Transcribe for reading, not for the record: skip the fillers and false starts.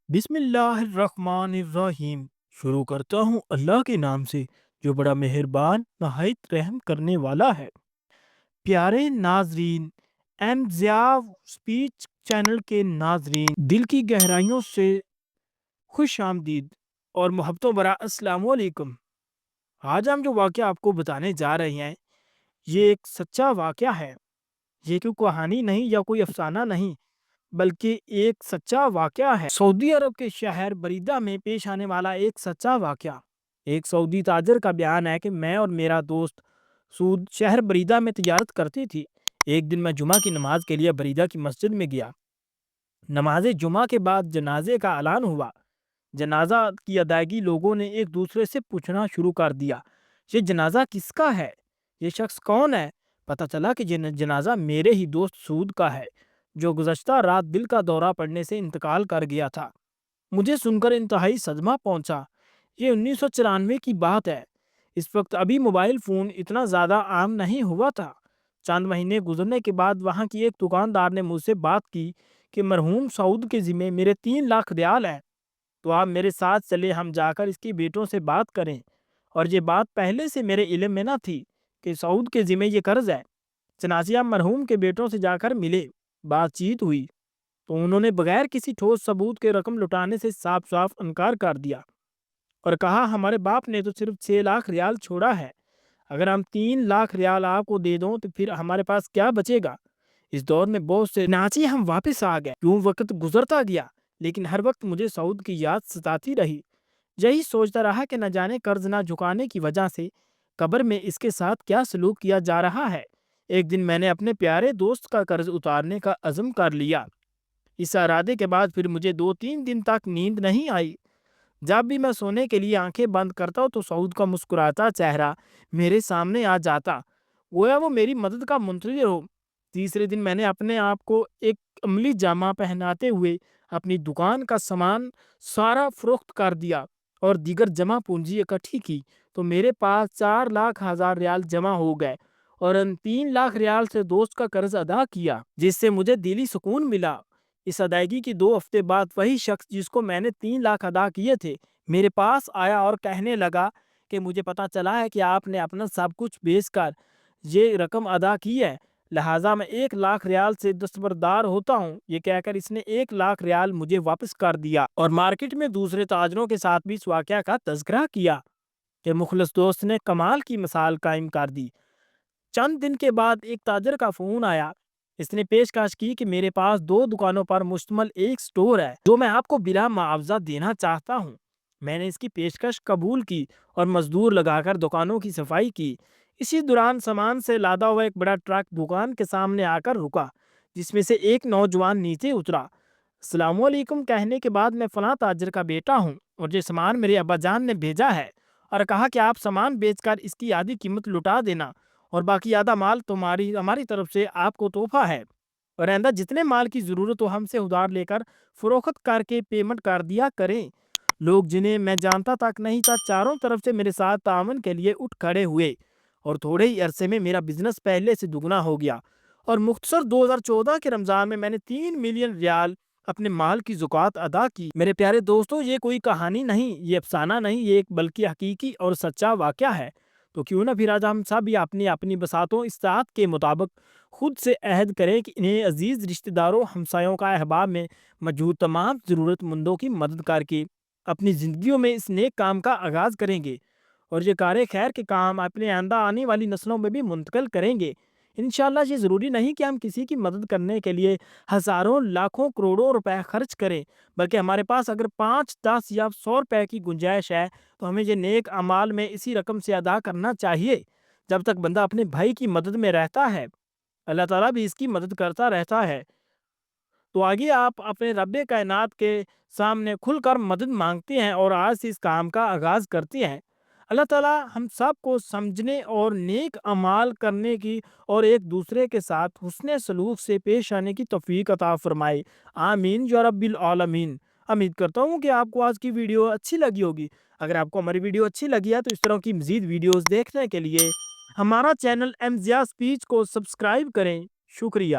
بسم اللہ الرحمن الرحیم۔ شروع کرتا ہوں اللہ کے نام سے جو بڑا مہربان نہایت رحم کرنے والا ہے۔ پیارے ناظرین، ایم ضیاء سپیچ چینل کے ناظرین، دل کی گہرائیوں سے خوش آمدید اور محبتوں برا السلام علیکم۔ آج ہم جو واقعہ آپ کو بتانے جا رہے ہیں یہ ایک سچا واقعہ ہے۔ یہ کوئی کہانی نہیں یا کوئی افسانہ نہیں، بلکہ ایک سچا واقعہ ہے۔ سعودی عرب کے شہر بریدہ میں پیش آنے والا ایک سچا واقعہ۔ ایک سعودی تاجر کا بیان ہے کہ میں اور میرا دوست سود شہر بریدہ میں تجارت کرتی تھی۔ ایک دن میں جمعہ کی نماز کے لیے بریدہ کی مسجد میں گیا۔ نماز جمعہ کے بعد جنازے کا اعلان ہوا۔ جنازہ کی ادائیگی لوگوں نے ایک دوسرے سے پوچھنا شروع کر دیا، یہ جنازہ کس کا ہے؟ یہ شخص کون ہے؟ پتہ چلا کہ جنازہ میرے ہی دوست سود کا ہے جو گزشتہ رات دل کا دورہ پڑنے سے انتقال کر گیا تھا۔ مجھے سن کر انتہائی صدمہ پہنچا۔ یہ 1994 کی بات ہے۔ اس وقت ابھی موبائل فون اتنا زیادہ عام نہیں ہوا تھا۔ چند مہینے گزرنے کے بعد وہاں کی ایک دکاندار نے مجھ سے بات کی کہ مرحوم سعود کے ذمے میرے 3 لاکھ ریال ہیں، تو آپ میرے ساتھ چلے، ہم جا کر اس کی بیٹوں سے بات کریں۔ اور یہ بات پہلے سے میرے علم میں نہ تھی کہ سعود کے ذمے یہ قرض ہے۔ چنانچہ ہم مرحوم کے بیٹوں سے جا کر ملے، بات چیت ہوئی تو انہوں نے بغیر کسی ٹھوس ثبوت کے رقم لوٹانے سے صاف صاف انکار کر دیا اور کہا ہمارے باپ نے تو صرف 6 لاکھ ریال چھوڑا ہے، اگر ہم 3 لاکھ ریال آپ کو دے دوں تو پھر ہمارے پاس کیا بچے گا؟ اس دور میں بہت سے ناچی ہم واپس آ گئے۔ کیوں وقت گزرتا گیا لیکن ہر وقت مجھے سعود کی یاد ستاتی رہی۔ یہی سوچتا رہا کہ نہ جانے قرض نہ جھکانے کی وجہ سے قبر میں اس کے ساتھ کیا سلوک کیا جا رہا ہے۔ ایک دن میں نے اپنے پیارے دوست کا قرض اتارنے کا عزم کر لیا۔ اس ارادے کے بعد پھر مجھے 2-3 دن تک نیند نہیں آئی۔ جب بھی میں سونے کے لیے آنکھیں بند کرتا تو سعود کا مسکراتا چہرہ میرے سامنے آ جاتا، گویا وہ میری مدد کا منتظر ہو۔ تیسرے دن میں نے اپنے آپ کو ایک عملی جامہ پہناتے ہوئے اپنی دکان کا سامان سارا فروخت کر دیا اور دیگر جمع پونجی اکٹھی کی تو میرے پاس 4 لاکھ ریال جمع ہو گئے اور ان 3 لاکھ ریال سے دوست کا قرض ادا کیا، جس سے مجھے دلی سکون ملا۔ اس ادائیگی کی 2 ہفتے بعد وہی شخص جس کو میں نے 3 لاکھ ادا کیے تھے میرے پاس آیا اور کہنے لگا کہ مجھے پتا چلا ہے کہ آپ نے اپنا سب کچھ بیچ کر یہ رقم ادا کی ہے، لہٰذا میں 1 لاکھ ریال سے دستبردار ہوتا ہوں۔ یہ کہہ کر اس نے 1 لاکھ ریال مجھے واپس کر دیا اور مارکیٹ میں دوسرے تاجروں کے ساتھ بھی اس واقعہ کا تذکرہ کیا کہ مخلص دوست نے کمال کی مثال قائم کر دی۔ چند دن کے بعد ایک تاجر کا فون آیا۔ اس نے پیشکش کی کہ میرے پاس 2 دکانوں پر مشتمل ایک سٹور ہے جو میں آپ کو بلا معاوضہ دینا چاہتا ہوں۔ میں نے اس کی پیشکش قبول کی اور مزدور لگا کر دکانوں کی صفائی کی۔ اسی دوران سامان سے لادا ہوا ایک بڑا ٹرک دکان کے سامنے آ کر رکا، جس میں سے ایک نوجوان نیچے اترا۔ السلام علیکم کہنے کے بعد میں فلاں تاجر کا بیٹا ہوں اور یہ سامان میرے ابا جان نے بھیجا ہے اور کہا کہ آپ سامان بیچ کر اس کی آدھی قیمت لوٹا دینا اور باقی آدھا مال ہماری طرف سے آپ کو تحفہ ہے، اور آئندہ جتنے مال کی ضرورت ہو ہم سے ادھار لے کر فروخت کر کے پیمنٹ کر دیا کریں۔ لوگ جنہیں میں جانتا تک نہیں تھا چاروں طرف سے میرے ساتھ تعاون کے لیے اٹھ کھڑے ہوئے اور تھوڑے ہی عرصے میں میرا بزنس پہلے سے دگنا ہو گیا اور مختصر 2014 کے رمضان میں میں نے 3 ملین ریال اپنے مال کی زکوٰۃ ادا کی۔ میرے پیارے دوستو، یہ کوئی کہانی نہیں، یہ افسانہ نہیں، یہ ایک بلکہ حقیقی اور سچا واقعہ ہے۔ تو کیوں نہ پھر آج ہم سب بھی اپنی اپنی بساطوں استطاعت کے مطابق خود سے عہد کریں کہ انہیں عزیز رشتہ داروں، ہمسایوں کا احباب میں موجود تمام ضرورت مندوں کی مدد کر کے اپنی زندگیوں میں اس نیک کام کا آغاز کریں گے اور یہ کار خیر کے کام اپنے آئندہ آنے والی نسلوں میں بھی منتقل کریں گے۔ انشاءاللہ یہ ضروری نہیں کہ ہم کسی کی مدد کرنے کے لیے ہزاروں، لاکھوں، کروڑوں روپے خرچ کریں، بلکہ ہمارے پاس اگر 5، 10 یا 100 روپے کی گنجائش ہے تو ہمیں یہ نیک اعمال میں اسی رقم سے ادا کرنا چاہیے۔ جب تک بندہ اپنے بھائی کی مدد میں رہتا ہے اللہ تعالیٰ بھی اس کی مدد کرتا رہتا ہے۔ تو آگے آپ اپنے رب کائنات کے سامنے کھل کر مدد مانگتے ہیں اور آج سے اس کام کا آغاز کرتے ہیں۔ اللہ تعالیٰ ہم سب کو سمجھنے اور نیک اعمال کرنے کی اور ایک دوسرے کے ساتھ حسن سلوک سے پیش آنے کی توفیق عطا فرمائے، آمین یا رب العالمین۔ امید کرتا ہوں کہ آپ کو آج کی ویڈیو اچھی لگی ہوگی۔ اگر آپ کو ہماری ویڈیو اچھی لگی ہے تو اس طرح کی مزید ویڈیوز دیکھنے کے لیے ہمارا چینل ایم ضیاء سپیچ کو سبسکرائب کریں۔ شکریہ۔